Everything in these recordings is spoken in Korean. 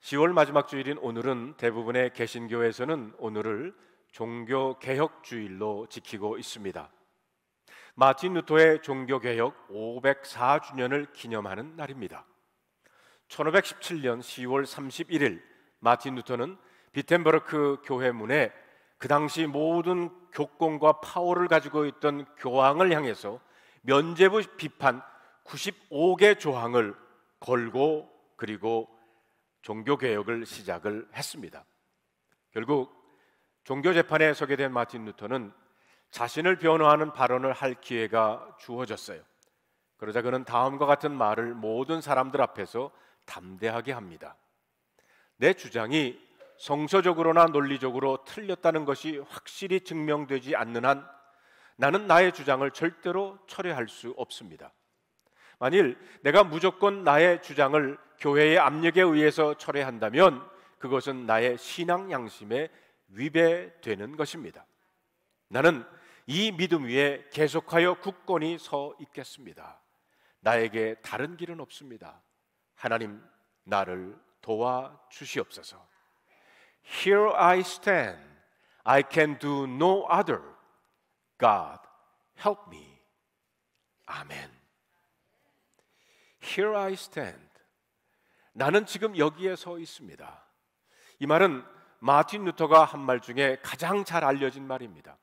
10월 마지막 주일인 오늘은 대부분의 개신교에서는 오늘을 종교개혁주일로 지키고 있습니다. 마틴 루터의 종교개혁 504주년을 기념하는 날입니다. 1517년 10월 31일 마틴 루터는 비텐버르크 교회 문에 그 당시 모든 교권과 파워를 가지고 있던 교황을 향해서 면죄부 비판 95개 조항을 걸고 그리고 종교개혁을 시작을 했습니다. 결국 종교재판에 서게 된 마틴 루터는 자신을 변호하는 발언을 할 기회가 주어졌어요. 그러자 그는 다음과 같은 말을 모든 사람들 앞에서 담대하게 합니다. 내 주장이 성서적으로나 논리적으로 틀렸다는 것이 확실히 증명되지 않는 한 나는 나의 주장을 절대로 철회할 수 없습니다. 만일 내가 무조건 나의 주장을 교회의 압력에 의해서 철회한다면 그것은 나의 신앙 양심에 위배되는 것입니다. 나는 이 믿음 위에 계속하여 굳건히 서 있겠습니다. 나에게 다른 길은 없습니다. 하나님, 나를 도와주시옵소서. Here I stand. I can do no other. God, help me. 아멘. Here I stand. 나는 지금 여기에 서 있습니다. 이 말은 마틴 루터가 한 말 중에 가장 잘 알려진 말입니다.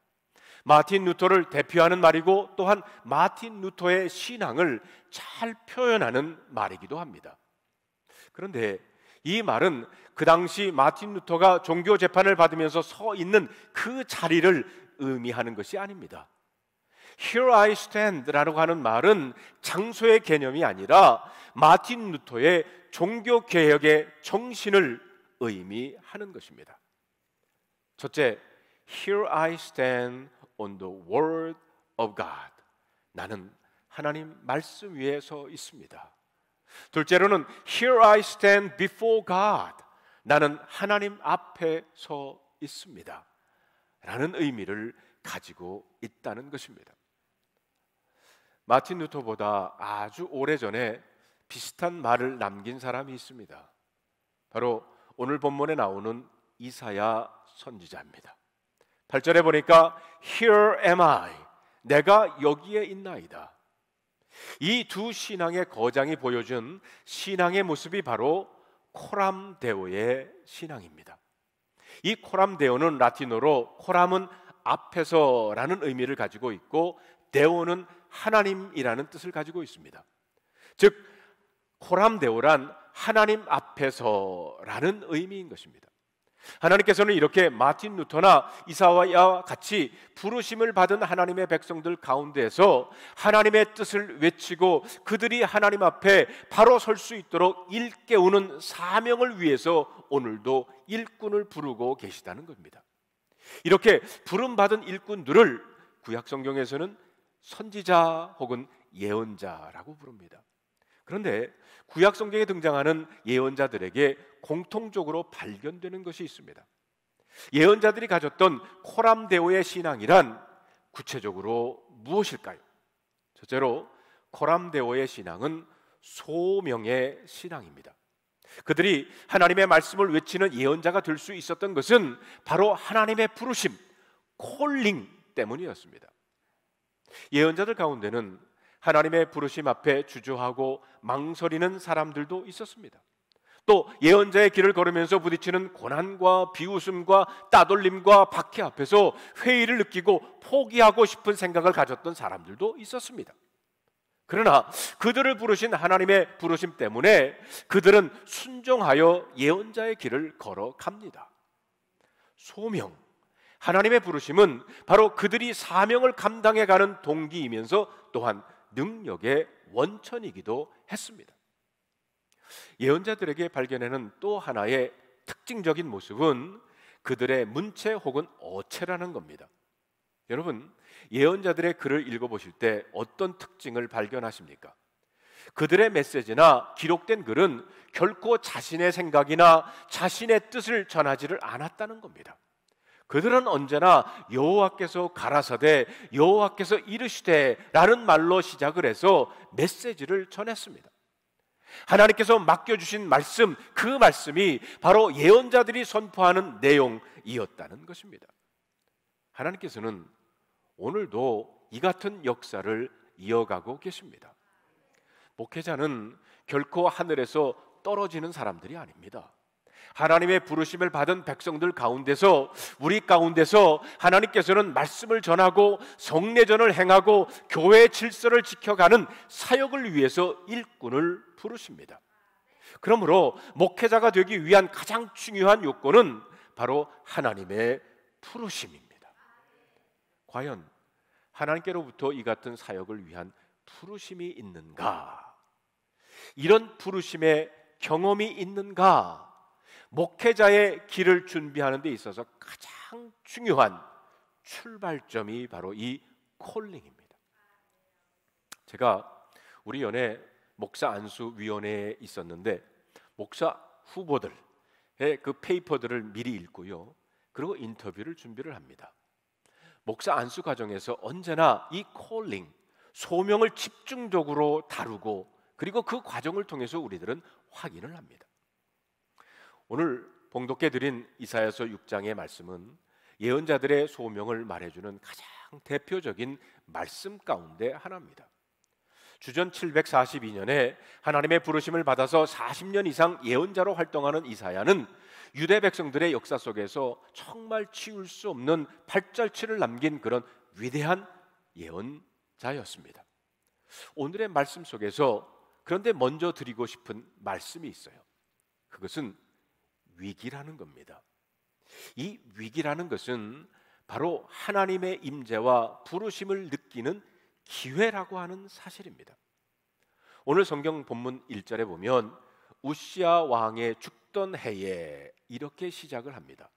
마틴 루터를 대표하는 말이고 또한 마틴 루터의 신앙을 잘 표현하는 말이기도 합니다. 그런데 이 말은 그 당시 마틴 루터가 종교 재판을 받으면서 서 있는 그 자리를 의미하는 것이 아닙니다. Here I stand라고 하는 말은 장소의 개념이 아니라 마틴 루터의 종교 개혁의 정신을 의미하는 것입니다. 첫째, Here I stand on the word of God. 나는 하나님 말씀 위에 서 있습니다. 둘째로는 Here I stand before God. 나는 하나님 앞에 서 있습니다. 라는 의미를 가지고 있다는 것입니다. 마틴 루터보다 아주 오래전에 비슷한 말을 남긴 사람이 있습니다. 바로 오늘 본문에 나오는 이사야 선지자입니다. 8절에 보니까 Here am I. 내가 여기에 있나이다. 이 두 신앙의 거장이 보여준 신앙의 모습이 바로 코람데오의 신앙입니다. 이 코람데오는 라틴어로 코람은 앞에서라는 의미를 가지고 있고 데오는 하나님이라는 뜻을 가지고 있습니다. 즉 코람데오란 하나님 앞에서라는 의미인 것입니다. 하나님께서는 이렇게 마틴 루터나 이사야와 같이 부르심을 받은 하나님의 백성들 가운데에서 하나님의 뜻을 외치고 그들이 하나님 앞에 바로 설 수 있도록 일깨우는 사명을 위해서 오늘도 일꾼을 부르고 계시다는 겁니다. 이렇게 부름받은 일꾼들을 구약 성경에서는 선지자 혹은 예언자라고 부릅니다. 그런데 구약 성경에 등장하는 예언자들에게 공통적으로 발견되는 것이 있습니다. 예언자들이 가졌던 코람데오의 신앙이란 구체적으로 무엇일까요? 첫째로 코람데오의 신앙은 소명의 신앙입니다. 그들이 하나님의 말씀을 외치는 예언자가 될 수 있었던 것은 바로 하나님의 부르심, 콜링 때문이었습니다. 예언자들 가운데는 하나님의 부르심 앞에 주저하고 망설이는 사람들도 있었습니다. 또 예언자의 길을 걸으면서 부딪히는 고난과 비웃음과 따돌림과 박해 앞에서 회의를 느끼고 포기하고 싶은 생각을 가졌던 사람들도 있었습니다. 그러나 그들을 부르신 하나님의 부르심 때문에 그들은 순종하여 예언자의 길을 걸어갑니다. 소명, 하나님의 부르심은 바로 그들이 사명을 감당해가는 동기이면서 또한 능력의 원천이기도 했습니다. 예언자들에게 발견하는 또 하나의 특징적인 모습은 그들의 문체 혹은 어체라는 겁니다. 여러분, 예언자들의 글을 읽어보실 때 어떤 특징을 발견하십니까? 그들의 메시지나 기록된 글은 결코 자신의 생각이나 자신의 뜻을 전하지를 않았다는 겁니다. 그들은 언제나 여호와께서 가라사대 여호와께서 이르시되 라는 말로 시작을 해서 메시지를 전했습니다. 하나님께서 맡겨주신 말씀, 그 말씀이 바로 예언자들이 선포하는 내용이었다는 것입니다. 하나님께서는 오늘도 이 같은 역사를 이어가고 계십니다. 목회자는 결코 하늘에서 떨어지는 사람들이 아닙니다. 하나님의 부르심을 받은 백성들 가운데서, 우리 가운데서 하나님께서는 말씀을 전하고 성례전을 행하고 교회의 질서를 지켜가는 사역을 위해서 일꾼을 부르십니다. 그러므로 목회자가 되기 위한 가장 중요한 요건은 바로 하나님의 부르심입니다. 과연 하나님께로부터 이 같은 사역을 위한 부르심이 있는가? 이런 부르심의 경험이 있는가? 목회자의 길을 준비하는 데 있어서 가장 중요한 출발점이 바로 이 콜링입니다. 제가 우리 연회 목사 안수 위원회에 있었는데 목사 후보들의 그 페이퍼들을 미리 읽고요, 그리고 인터뷰를 준비를 합니다. 목사 안수 과정에서 언제나 이 콜링, 소명을 집중적으로 다루고, 그리고 그 과정을 통해서 우리들은 확인을 합니다. 오늘 봉독해 드린 이사야서 6장의 말씀은 예언자들의 소명을 말해주는 가장 대표적인 말씀 가운데 하나입니다. 주전 742년에 하나님의 부르심을 받아서 40년 이상 예언자로 활동하는 이사야는 유대 백성들의 역사 속에서 정말 치울 수 없는 발자취를 남긴 그런 위대한 예언자였습니다. 오늘의 말씀 속에서 그런데 먼저 드리고 싶은 말씀이 있어요. 그것은 위기라는 겁니다. 이 위기라는 것은 바로 하나님의 임재와 부르심을 느끼는 기회라고 하는 사실입니다. 오늘 성경 본문 1절에 보면 우시야 왕의 죽던 해에 이렇게 시작을 합니다.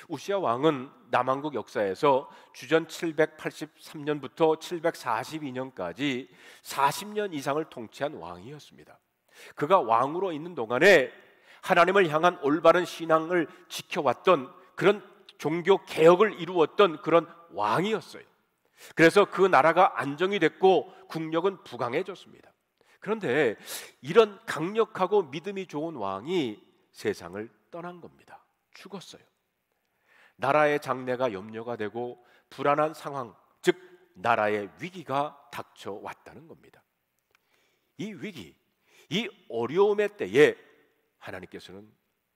우시야 왕은 남왕국 역사에서 주전 783년부터 742년까지 40년 이상을 통치한 왕이었습니다. 그가 왕으로 있는 동안에 하나님을 향한 올바른 신앙을 지켜왔던, 그런 종교 개혁을 이루었던 그런 왕이었어요. 그래서 그 나라가 안정이 됐고 국력은 부강해졌습니다. 그런데 이런 강력하고 믿음이 좋은 왕이 세상을 떠난 겁니다. 죽었어요. 나라의 장래가 염려가 되고 불안한 상황, 즉 나라의 위기가 닥쳐왔다는 겁니다. 이 위기, 이 어려움의 때에 하나님께서는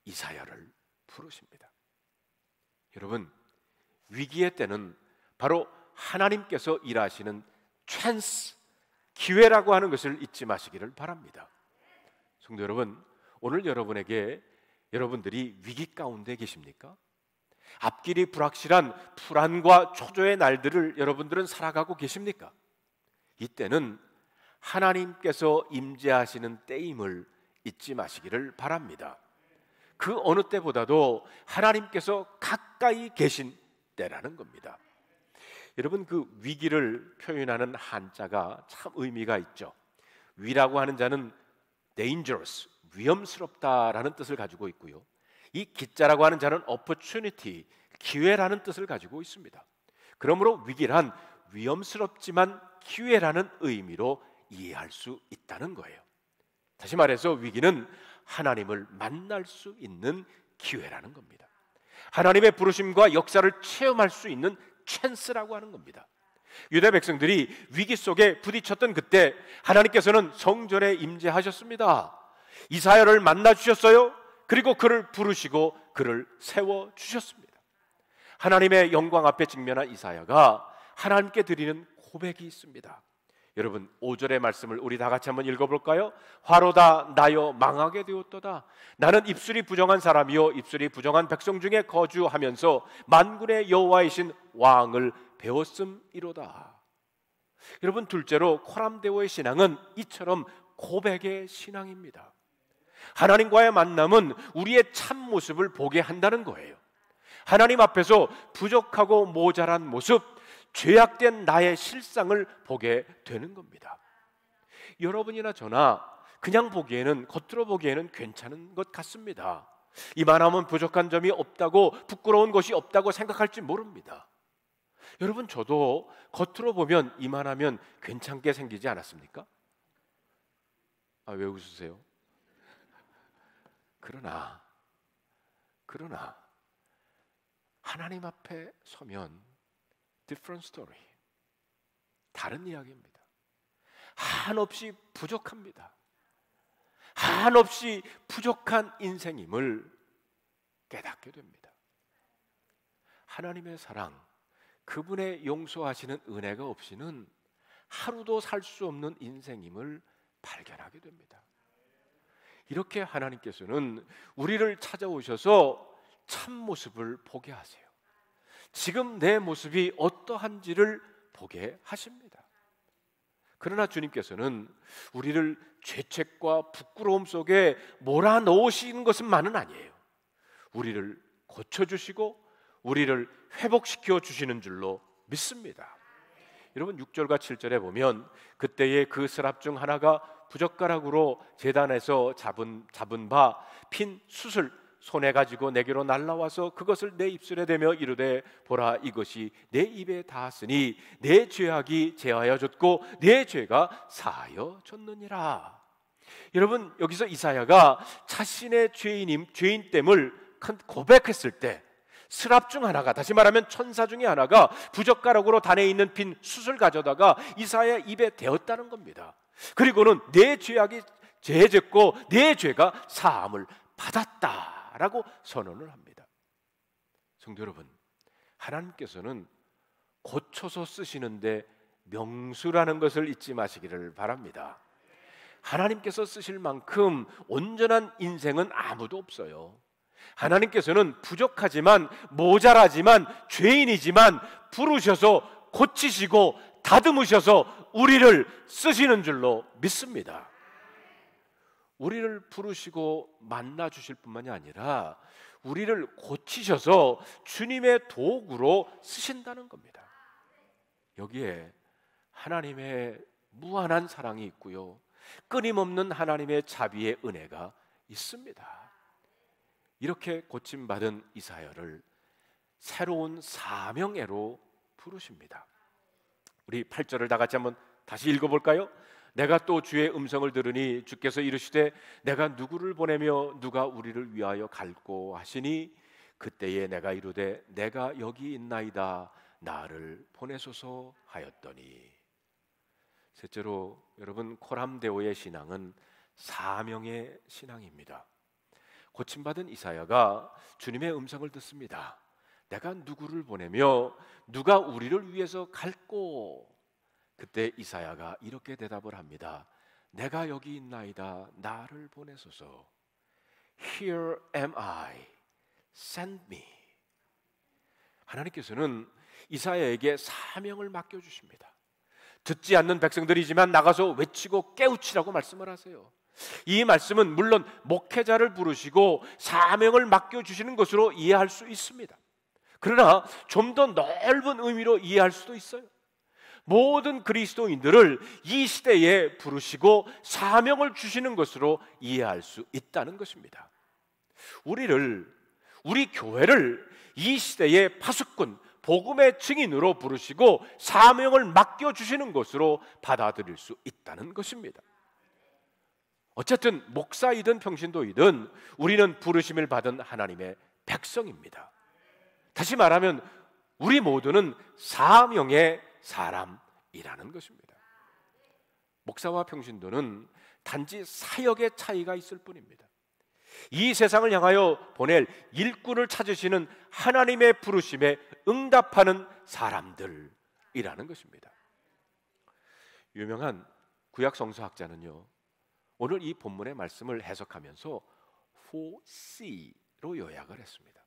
이사야를 부르십니다. 여러분, 위기의 때는 바로 하나님께서 일하시는 찬스, 기회라고 하는 것을 잊지 마시기를 바랍니다. 성도 여러분, 오늘 여러분들이 위기 가운데 계십니까? 앞길이 불확실한 불안과 초조의 날들을 여러분들은 살아가고 계십니까? 이때는 하나님께서 임재하시는 때임을 잊지 마시기를 바랍니다. 그 어느 때보다도 하나님께서 가까이 계신 때라는 겁니다. 여러분, 그 위기를 표현하는 한자가 참 의미가 있죠. 위라고 하는 자는 dangerous, 위험스럽다라는 뜻을 가지고 있고요, 이 기자라고 하는 자는 opportunity, 기회라는 뜻을 가지고 있습니다. 그러므로 위기란 위험스럽지만 기회라는 의미로 이해할 수 있다는 거예요. 다시 말해서 위기는 하나님을 만날 수 있는 기회라는 겁니다. 하나님의 부르심과 역사를 체험할 수 있는 찬스라고 하는 겁니다. 유대 백성들이 위기 속에 부딪혔던 그때 하나님께서는 성전에 임재하셨습니다. 이사야를 만나 주셨어요. 그리고 그를 부르시고 그를 세워 주셨습니다. 하나님의 영광 앞에 직면한 이사야가 하나님께 드리는 고백이 있습니다. 여러분, 5절의 말씀을 우리 다 같이 한번 읽어볼까요? 화로다 나여 망하게 되었도다. 나는 입술이 부정한 사람이요 입술이 부정한 백성 중에 거주하면서 만군의 여호와이신 왕을 배웠음이로다. 여러분, 둘째로 코람데오의 신앙은 이처럼 고백의 신앙입니다. 하나님과의 만남은 우리의 참 모습을 보게 한다는 거예요. 하나님 앞에서 부족하고 모자란 모습, 죄악된 나의 실상을 보게 되는 겁니다. 여러분이나 저나 그냥 보기에는, 겉으로 보기에는 괜찮은 것 같습니다. 이만하면 부족한 점이 없다고, 부끄러운 것이 없다고 생각할지 모릅니다. 여러분, 저도 겉으로 보면 이만하면 괜찮게 생기지 않았습니까? 왜 웃으세요? 그러나 하나님 앞에 서면 different story, 다른 이야기입니다. 한없이 부족합니다. 한없이 부족한 인생임을 깨닫게 됩니다. 하나님의 사랑, 그분의 용서하시는 은혜가 없이는 하루도 살 수 없는 인생임을 발견하게 됩니다. 이렇게 하나님께서는 우리를 찾아오셔서 참모습을 보게 하세요. 지금 내 모습이 어떠한지를 보게 하십니다. 그러나 주님께서는 우리를 죄책과 부끄러움 속에 몰아넣으시는 것만은 아니에요. 우리를 고쳐주시고 우리를 회복시켜 주시는 줄로 믿습니다. 여러분 6절과 7절에 보면 그때에 그 스랍 중 하나가 부젓가락으로 제단에서 잡은 바 핀 숯을 손에 가지고 내게로 날라와서 그것을 내 입술에 대며 이르되 보라 이것이 내 입에 닿았으니 내 죄악이 제하여졌고 내 죄가 사하여졌느니라. 여러분 여기서 이사야가 자신의 죄인됨을 고백했을 때 스랍 중 하나가, 다시 말하면 천사 중에 하나가 부젓가락으로 단에 있는 빈 숯을 가져다가 이사야 입에 대었다는 겁니다. 그리고는 내 죄악이 제해졌고 내 죄가 사함을 받았다라고 선언을 합니다. 성도 여러분, 하나님께서는 고쳐서 쓰시는데 명수라는 것을 잊지 마시기를 바랍니다. 하나님께서 쓰실 만큼 온전한 인생은 아무도 없어요. 하나님께서는 부족하지만 모자라지만 죄인이지만 부르셔서 고치시고 다듬으셔서 우리를 쓰시는 줄로 믿습니다. 우리를 부르시고 만나 주실 뿐만이 아니라 우리를 고치셔서 주님의 도구로 쓰신다는 겁니다. 여기에 하나님의 무한한 사랑이 있고요, 끊임없는 하나님의 자비의 은혜가 있습니다. 이렇게 고침받은 이사야를 새로운 사명애로 부르십니다. 우리 8절을 다 같이 한번 다시 읽어볼까요? 내가 또 주의 음성을 들으니 주께서 이르시되 내가 누구를 보내며 누가 우리를 위하여 갈꼬 하시니 그때에 내가 이르되 내가 여기 있나이다 나를 보내소서 하였더니. 셋째로 여러분, 코람데오의 신앙은 사명의 신앙입니다. 고침받은 이사야가 주님의 음성을 듣습니다. 내가 누구를 보내며 누가 우리를 위해서 갈꼬. 그때 이사야가 이렇게 대답을 합니다. 내가 여기 있나이다 나를 보내소서. Here am I, send me. 하나님께서는 이사야에게 사명을 맡겨주십니다. 듣지 않는 백성들이지만 나가서 외치고 깨우치라고 말씀을 하세요. 이 말씀은 물론 목회자를 부르시고 사명을 맡겨주시는 것으로 이해할 수 있습니다. 그러나 좀 더 넓은 의미로 이해할 수도 있어요. 모든 그리스도인들을 이 시대에 부르시고 사명을 주시는 것으로 이해할 수 있다는 것입니다. 우리 교회를 이 시대의 파수꾼, 복음의 증인으로 부르시고 사명을 맡겨주시는 것으로 받아들일 수 있다는 것입니다. 어쨌든 목사이든 평신도이든 우리는 부르심을 받은 하나님의 백성입니다. 다시 말하면 우리 모두는 사명의 사람이라는 것입니다. 목사와 평신도는 단지 사역의 차이가 있을 뿐입니다. 이 세상을 향하여 보낼 일꾼을 찾으시는 하나님의 부르심에 응답하는 사람들이라는 것입니다. 유명한 구약 성서학자는요, 오늘 이 본문의 말씀을 해석하면서 4C로 요약을 했습니다.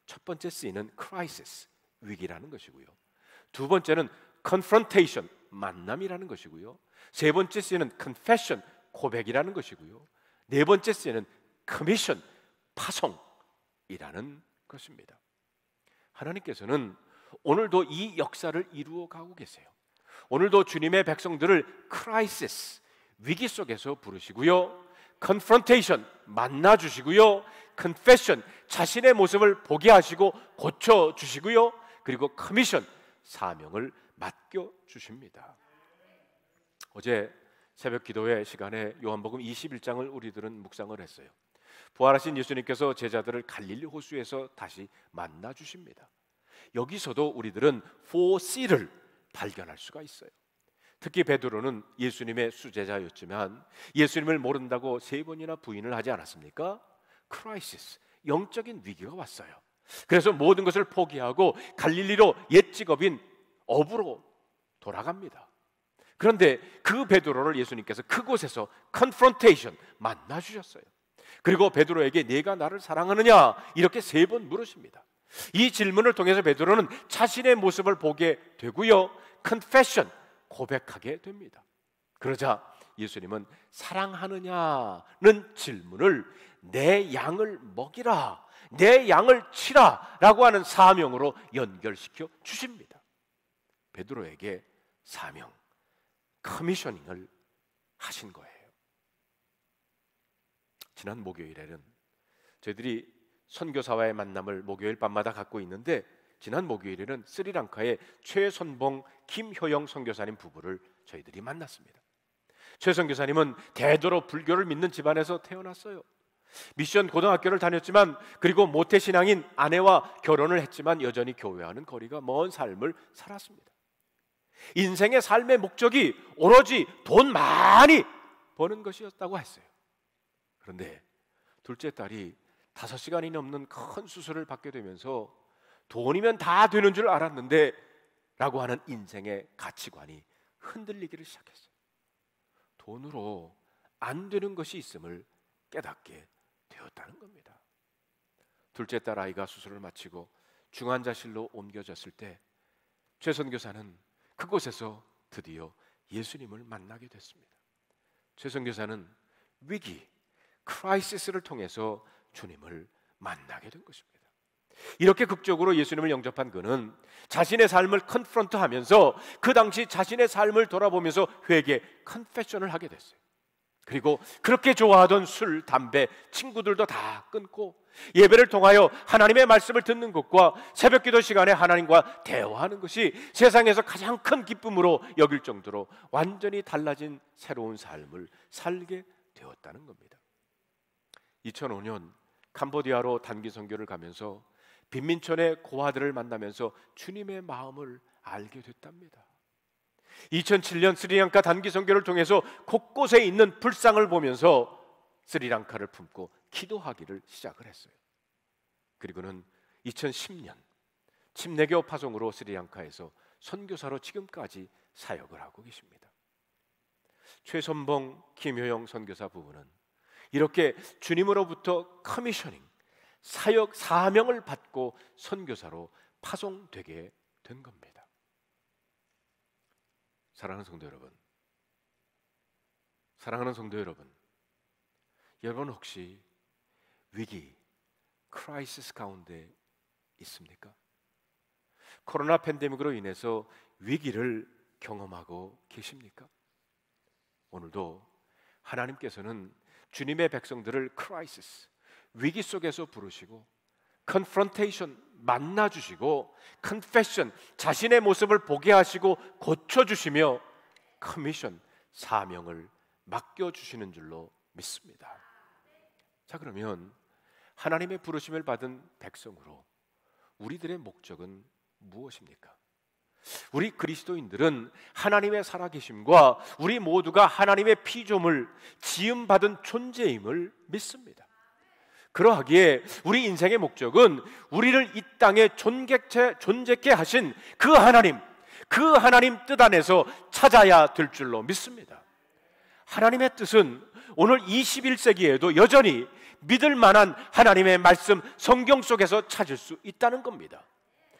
첫 번째 C는 crisis, 위기라는 것이고요. 두 번째는 confrontation, 만남이라는 것이고요. 세 번째 C는 confession, 고백이라는 것이고요. 네 번째 C는 commission, 파송이라는 것입니다. 하나님께서는 오늘도 이 역사를 이루어 가고 계세요. 오늘도 주님의 백성들을 crisis, 위기 속에서 부르시고요, confrontation, 만나주시고요, confession, 자신의 모습을 보게 하시고 고쳐주시고요, 그리고 commission, 사명을 맡겨주십니다. 어제 새벽 기도회 시간에 요한복음 21장을 우리들은 묵상을 했어요. 부활하신 예수님께서 제자들을 갈릴리 호수에서 다시 만나 주십니다. 여기서도 우리들은 4C를 발견할 수가 있어요. 특히 베드로는 예수님의 수제자였지만 예수님을 모른다고 3번이나 부인을 하지 않았습니까? 크라이시스, 영적인 위기가 왔어요. 그래서 모든 것을 포기하고 갈릴리로 옛 직업인 어부로 돌아갑니다. 그런데 그 베드로를 예수님께서 그곳에서 컨프런테이션 만나 주셨어요. 그리고 베드로에게 네가 나를 사랑하느냐 이렇게 3번 물으십니다. 이 질문을 통해서 베드로는 자신의 모습을 보게 되고요, 컨페션, 고백하게 됩니다. 그러자 예수님은 사랑하느냐는 질문을 내 양을 먹이라, 내 양을 치라 라고 하는 사명으로 연결시켜 주십니다. 베드로에게 사명, 커미셔닝을 하신 거예요. 지난 목요일에는 저희들이 선교사와의 만남을 목요일 밤마다 갖고 있는데, 지난 목요일에는 스리랑카의 최선봉, 김효영 선교사님 부부를 저희들이 만났습니다. 최 선교사님은 대도로 불교를 믿는 집안에서 태어났어요. 미션 고등학교를 다녔지만, 그리고 모태신앙인 아내와 결혼을 했지만 여전히 교회와는 거리가 먼 삶을 살았습니다. 인생의 삶의 목적이 오로지 돈 많이 버는 것이었다고 했어요. 그런데 둘째 딸이 5시간이 넘는 큰 수술을 받게 되면서 돈이면 다 되는 줄 알았는데 라고 하는 인생의 가치관이 흔들리기를 시작했어요. 돈으로 안 되는 것이 있음을 깨닫게 되었다는 겁니다. 둘째 딸 아이가 수술을 마치고 중환자실로 옮겨졌을 때 최 선교사는 그곳에서 드디어 예수님을 만나게 됐습니다. 최 선교사는 위기, 크라이시스를 통해서 주님을 만나게 된 것입니다. 이렇게 극적으로 예수님을 영접한 그는 자신의 삶을 컨프런트하면서 그 당시 자신의 삶을 돌아보면서 회개, 컨페션을 하게 됐어요. 그리고 그렇게 좋아하던 술, 담배, 친구들도 다 끊고 예배를 통하여 하나님의 말씀을 듣는 것과 새벽기도 시간에 하나님과 대화하는 것이 세상에서 가장 큰 기쁨으로 여길 정도로 완전히 달라진 새로운 삶을 살게 되었다는 겁니다. 2005년 캄보디아로 단기 선교를 가면서 빈민촌의 고아들을 만나면서 주님의 마음을 알게 됐답니다. 2007년 스리랑카 단기 선교를 통해서 곳곳에 있는 불상을 보면서 스리랑카를 품고 기도하기를 시작을 했어요. 그리고는 2010년 침례교 파송으로 스리랑카에서 선교사로 지금까지 사역을 하고 계십니다. 최선봉, 김효영 선교사 부부는 이렇게 주님으로부터 커미셔닝, 사역, 사명을 받고 선교사로 파송되게 된 겁니다. 사랑하는 성도 여러분, 사랑하는 성도 여러분, 여러분 혹시 위기, 크라이시스 가운데 있습니까? 코로나 팬데믹으로 인해서 위기를 경험하고 계십니까? 오늘도 하나님께서는 주님의 백성들을 크라이시스, 위기 속에서 부르시고 컨프런테이션 만나주시고 컨페션, 자신의 모습을 보게 하시고 고쳐주시며 커미션, 사명을 맡겨주시는 줄로 믿습니다. 자, 그러면 하나님의 부르심을 받은 백성으로 우리들의 목적은 무엇입니까? 우리 그리스도인들은 하나님의 살아계심과 우리 모두가 하나님의 피조물, 지음받은 존재임을 믿습니다. 그러하기에 우리 인생의 목적은 우리를 이 땅에 존재케 하신 그 하나님 뜻 안에서 찾아야 될 줄로 믿습니다. 하나님의 뜻은 오늘 21세기에도 여전히 믿을 만한 하나님의 말씀, 성경 속에서 찾을 수 있다는 겁니다.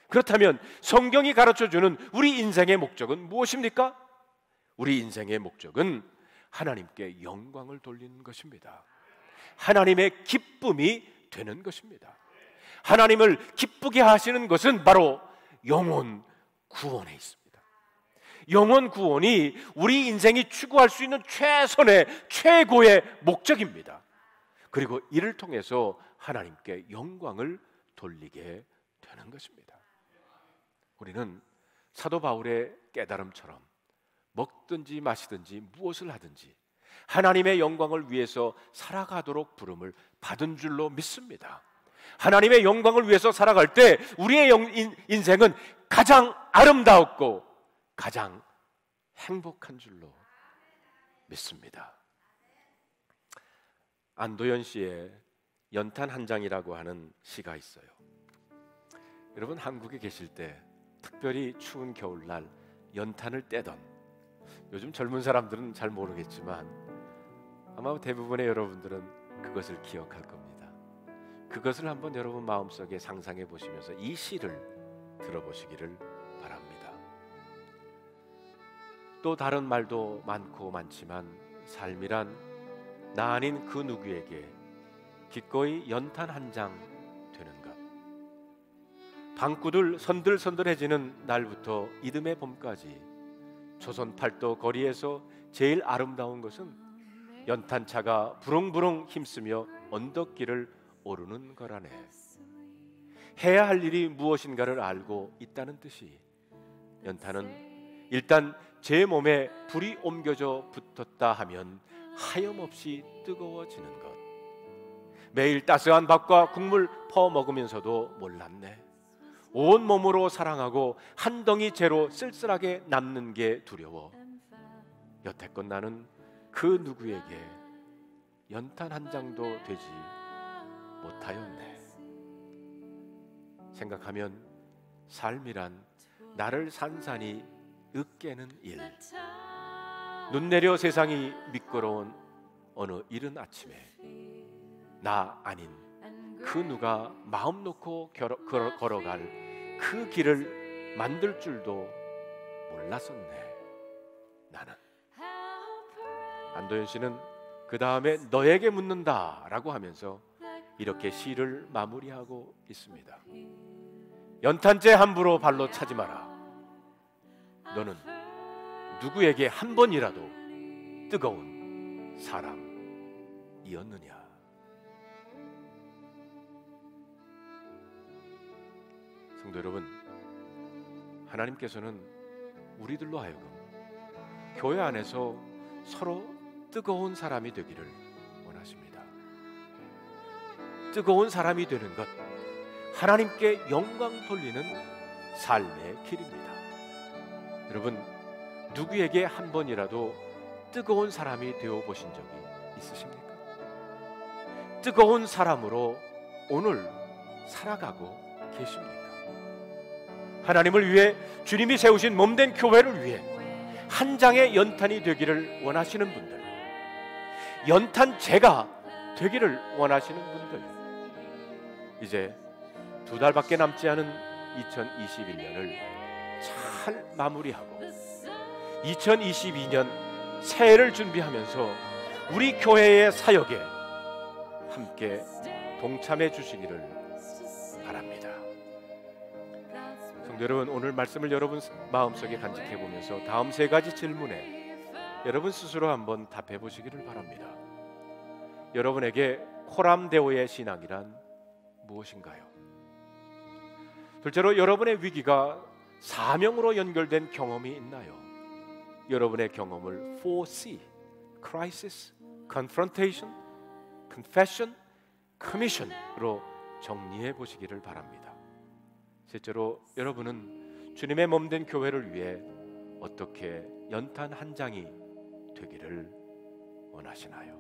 그렇다면 성경이 가르쳐주는 우리 인생의 목적은 무엇입니까? 우리 인생의 목적은 하나님께 영광을 돌리는 것입니다. 하나님의 기쁨이 되는 것입니다. 하나님을 기쁘게 하시는 것은 바로 영혼 구원에 있습니다. 영혼 구원이 우리 인생이 추구할 수 있는 최고의 목적입니다. 그리고 이를 통해서 하나님께 영광을 돌리게 되는 것입니다. 우리는 사도 바울의 깨달음처럼 먹든지 마시든지 무엇을 하든지 하나님의 영광을 위해서 살아가도록 부름을 받은 줄로 믿습니다. 하나님의 영광을 위해서 살아갈 때 우리의 인생은 가장 아름다웠고 가장 행복한 줄로 믿습니다. 안도현 씨의 연탄 한 장이라고 하는 시가 있어요. 여러분, 한국에 계실 때 특별히 추운 겨울날 연탄을 떼던, 요즘 젊은 사람들은 잘 모르겠지만 아마 대부분의 여러분들은 그것을 기억할 겁니다. 그것을 한번 여러분 마음속에 상상해 보시면서 이 시를 들어보시기를 바랍니다. 또 다른 말도 많고 많지만 삶이란 나 아닌 그 누구에게 기꺼이 연탄 한 장 되는 것. 방구들 선들선들해지는 날부터 이듬해 봄까지 조선 팔도 거리에서 제일 아름다운 것은 연탄차가 부릉부릉 힘쓰며 언덕길을 오르는 거라네. 해야 할 일이 무엇인가를 알고 있다는 뜻이, 연탄은 일단 제 몸에 불이 옮겨져 붙었다 하면 하염없이 뜨거워지는 것. 매일 따스한 밥과 국물 퍼 먹으면서도 몰랐네. 온 몸으로 사랑하고 한 덩이 재로 쓸쓸하게 남는 게 두려워 여태껏 나는 그 누구에게 연탄 한 장도 되지 못하였네. 생각하면 삶이란 나를 산산이 으깨는 일. 눈 내려 세상이 미끄러운 어느 이른 아침에 나 아닌 그 누가 마음 놓고 걸어갈 그 길을 만들 줄도 몰랐었네. 나는. 안도현 씨는 그 다음에 너에게 묻는다라고 하면서 이렇게 시를 마무리하고 있습니다. 연탄재 함부로 발로 차지 마라. 너는 누구에게 한 번이라도 뜨거운 사람이었느냐. 성도 여러분, 하나님께서는 우리들로 하여금 교회 안에서 서로 뜨거운 사람이 되기를 원하십니다. 뜨거운 사람이 되는 것, 하나님께 영광 돌리는 삶의 길입니다. 여러분, 누구에게 한 번이라도 뜨거운 사람이 되어 보신 적이 있으십니까? 뜨거운 사람으로 오늘 살아가고 계십니까? 하나님을 위해 주님이 세우신 몸된 교회를 위해 한 장의 연탄이 되기를 원하시는 분들, 연탄재가 되기를 원하시는 분들, 이제 2달밖에 남지 않은 2021년을 잘 마무리하고 2022년 새해를 준비하면서 우리 교회의 사역에 함께 동참해 주시기를 바랍니다. 성도 여러분, 오늘 말씀을 여러분 마음속에 간직해 보면서 다음 3가지 질문에 여러분 스스로 한번 답해 보시기를 바랍니다. 여러분에게 코람데오의 신앙이란 무엇인가요? 둘째로, 여러분의 위기가 사명으로 연결된 경험이 있나요? 여러분의 경험을 4C, Crisis, Confrontation, Confession, Commission으로 정리해 보시기를 바랍니다. 셋째로, 여러분은 주님의 몸된 교회를 위해 어떻게 연탄 한 장이 되기를 원하시나요?